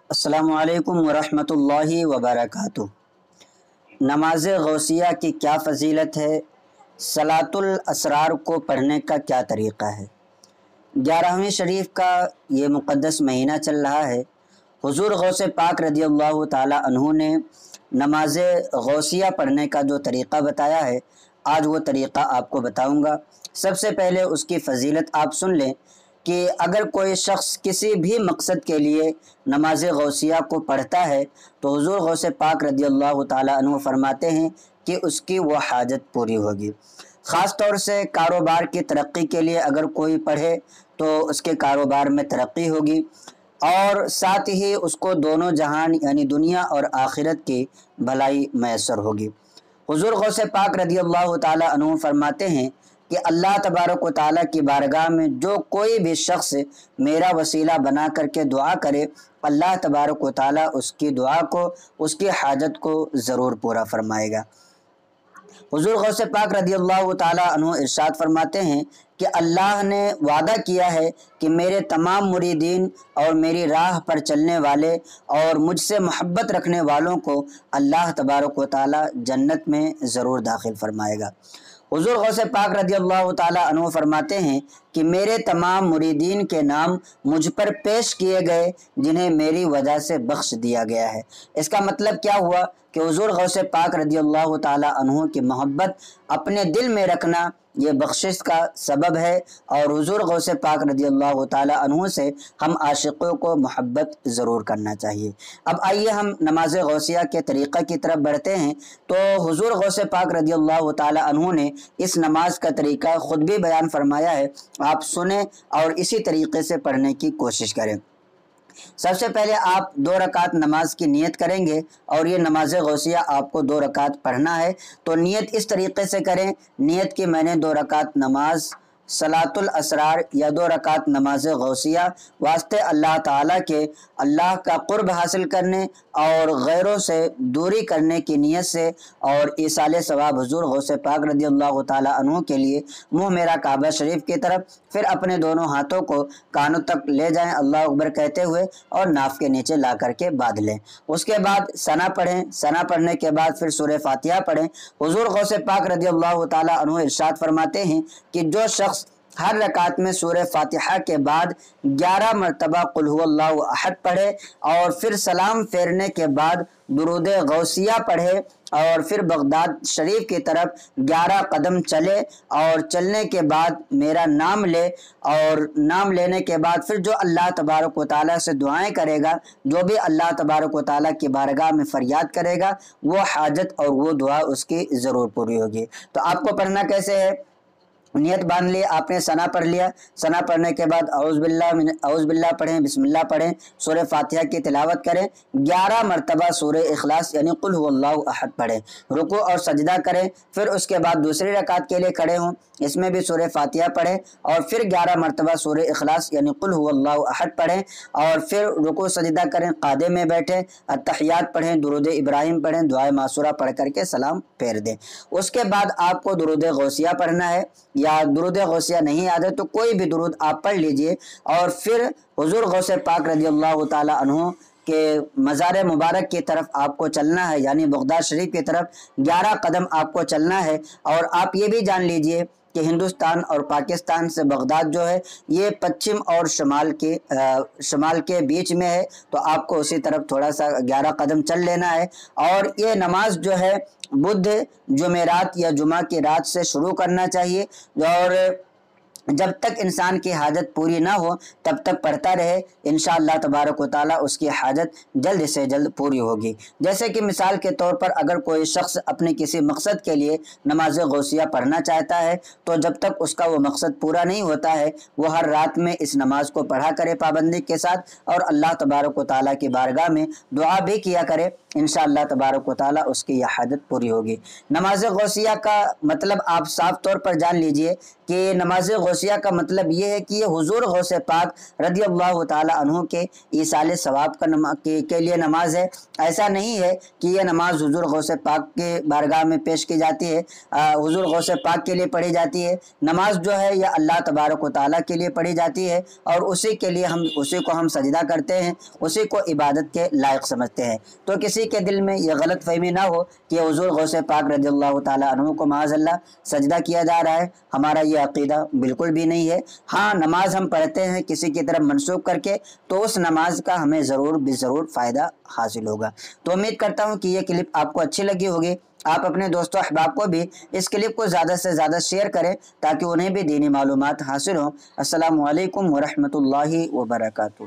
अस्सलामु अलैकुम वरहमतुल्लाहि वबरकातुहू। नमाज गौसिया की क्या फ़जीलत है, सलातुल असरार को पढ़ने का क्या तरीक़ा है। 11वीं शरीफ का ये मुक़द्दस महीना चल रहा है। हुज़ूर गौसे पाक रदियल्लाहु ताला अन्हु ने नमाज गौसिया पढ़ने का जो तरीक़ा बताया है, आज वो तरीक़ा आपको बताऊँगा। सबसे पहले उसकी फ़जीलत आप सुन लें कि अगर कोई शख्स किसी भी मकसद के लिए नमाज गौसिया को पढ़ता है तो हुज़ूर गौसे पाक रदियल्लाहु ताला अन्हु फरमाते हैं कि उसकी वो हाजत पूरी होगी। ख़ास तौर से कारोबार की तरक्की के लिए अगर कोई पढ़े तो उसके कारोबार में तरक्की होगी और साथ ही उसको दोनों जहान यानी दुनिया और आखिरत की भलाई मैसर होगी। हुज़ूर गौसे पाक रदियल्लाहु ताला अन्हु फरमाते हैं कि अल्लाह तबारक व ताला की बारगाह में जो कोई भी शख्स मेरा वसीला बना करके दुआ करे, अल्लाह तबारक व ताला उसकी दुआ को, उसकी हाजत को ज़रूर पूरा फरमाएगा। हुज़ूर गौसे पाक रदियल्लाहु ताला अन्हु इरशाद फरमाते हैं कि अल्लाह ने वादा किया है कि मेरे तमाम मुरीदीन और मेरी राह पर चलने वाले और मुझसे मोहब्बत रखने वालों को अल्लाह तबारक व ताला जन्नत में ज़रूर दाखिल फरमाएगा। हुज़ूर गौसे पाक रदियल्लाहु ताला अन्हु फरमाते हैं कि मेरे तमाम मुरीदीन के नाम मुझ पर पेश किए गए जिन्हें मेरी वजह से बख्श दिया गया है। इसका मतलब क्या हुआ कि हुज़ूर गौसे पाक रदियल्लाहु ताला अन्हु की मोहब्बत अपने दिल में रखना ये बख्शिश का सबब है और हुज़ूर गौसे पाक रदियल्लाहु ताला अन्हु से हम आशिकों को मोहब्बत ज़रूर करना चाहिए। अब आइए हम नमाज गौसिया के तरीक़ा की तरफ बढ़ते हैं। तो हुज़ूर गौसे पाक रदियल्लाहु ताला अन्हु ने इस नमाज का तरीक़ा ख़ुद भी बयान फरमाया है, आप सुने और इसी तरीक़े से पढ़ने की कोशिश करें। सबसे पहले आप 2 रकात नमाज की नियत करेंगे और ये नमाज गौसिया आपको 2 रकात पढ़ना है। तो नियत इस तरीके से करें, नियत कि मैंने 2 रकात नमाज सलातुल असरार या 2 रकात नमाज गौसिया वास्ते अल्लाह ताला के अल्लाह का कुर्ब हासिल करने और गैरों से दूरी करने की नीयत से और ईसाले सवाब हुज़ूर गौसे पाक रदियल्लाहु ताला अन्हु के लिए मुँह मेरा काबा शरीफ की तरफ, फिर अपने दोनों हाथों को कानों तक ले जाएं अल्लाह अकबर कहते हुए और नाफ के नीचे ला करके बांध लें। उसके बाद सना पढ़ें, सना पढ़ने के बाद फिर सूरह फातिहा पढ़ें। हुज़ूर गौसे पाक रदियल्लाहु ताला अन्हु इरशाद फरमाते हैं कि जो शख्स हर रकात में सूरह फातिहा के बाद 11 मरतबा कुल हुवल्लाहु अहद पढ़े और फिर सलाम फेरने के बाद दुरूद गौसिया पढ़े और फिर बगदाद शरीफ की तरफ 11 कदम चले और चलने के बाद मेरा नाम ले और नाम लेने के बाद फिर जो अल्लाह तबारक व ताला से दुआएं करेगा, जो भी अल्लाह तबारक व ताला की बारगाह में फरियाद करेगा, वो हाजत और वो दुआ उसकी ज़रूर पूरी होगी। तो आपको पढ़ना कैसे है, नियत बांध ली, आपने सना पढ़ लिया, सना पढ़ने के बाद औज़ बिल्लाह पढ़ें, बिस्मिल्लाह पढ़ें, सूरह फातिहा की तिलावत करें, 11 मरतबा सूरह इखलास यानी कुल हुवल्लाहु अहद पढ़ें, रुकू और सजदा करें, फिर उसके बाद दूसरी रकात के लिए खड़े हों, इसमें भी सूरह फातिहा पढ़ें और फिर 11 मरतबा सूरह इखलास यानी कुल हुवल्लाहु अहद पढ़ें और फिर रुकू सजदा करें, कादे में बैठें, अत्तहियात पढ़ें, दुरूद इब्राहिम पढ़ें, दुआए मासूरा पढ़ करके सलाम फेर दें। उसके बाद आपको दुरूद गौसिया पढ़ना है या दुरूद गौसिया नहीं याद है तो कोई भी दुरूद आप पढ़ लीजिए और फिर हुज़ूर गौसे पाक रदियल्लाहु ताला अन्हु के मज़ार मुबारक की तरफ आपको चलना है यानी बगदाद शरीफ की तरफ 11 कदम आपको चलना है। और आप ये भी जान लीजिए कि हिंदुस्तान और पाकिस्तान से बगदाद जो है ये पश्चिम और शुमाल के बीच में है, तो आपको उसी तरफ थोड़ा सा 11 कदम चल लेना है। और ये नमाज जो है बुध जुमेरात या जुमा की रात से शुरू करना चाहिए और जब तक इंसान की हाजत पूरी ना हो तब तक पढ़ता रहे, इंशाअल्लाह तबारक व ताला उसकी हाजत जल्द से जल्द पूरी होगी। जैसे कि मिसाल के तौर पर अगर कोई शख्स अपने किसी मकसद के लिए नमाज गौसिया पढ़ना चाहता है तो जब तक उसका वो मकसद पूरा नहीं होता है वो हर रात में इस नमाज को पढ़ा करे पाबंदी के साथ और अल्लाह तबारक व ताला की बारगाह में दुआ भी किया करे انشاءاللہ تبارک و تعالی اس کی یہ حاجت پوری ہوگی۔ نماز غوثیہ کا مطلب آپ صاف طور پر جان لیجئے کہ نماز غوثیہ کا مطلب یہ ہے کہ یہ حضور غوث پاک رضی اللہ تعالی عنہ کے ایصال ثواب کے لیے نماز ہے۔ ایسا نہیں ہے کہ یہ نماز حضور غوث پاک کے بارگاہ میں پیش کی جاتی ہے، حضور غوث پاک کے لیے پڑھی جاتی ہے۔ نماز جو ہے یہ اللہ تبارک و تعالی کے لیے پڑھی جاتی ہے اور اسی کو ہم سجدہ کرتے ہیں، اسی کو عبادت کے لائق سمجھتے ہیں۔ تو کسی کے دل میں یہ غلط فہمی نہ ہو کہ حضور غوث پاک رضی اللہ تعالی عنہ کو معاذ اللہ سجدہ کیا جا رہا ہے، ہمارا یہ عقیدہ بالکل بھی نہیں ہے۔ ہاں نماز ہم پڑھتے ہیں کسی کی طرف منسوب کر کے تو اس نماز کا ہمیں ضرور فائدہ حاصل ہوگا۔ تو امید کرتا ہوں کہ یہ کلپ آپ کو اچھی لگی ہوگی۔ آپ اپنے دوستوں احباب کو بھی اس کلپ کو زیادہ سے زیادہ شیئر کریں تاکہ انہیں بھی دینی معلومات حاصل ہوں۔ السلام علیکم ورحمۃ اللہ وبرکاتہ۔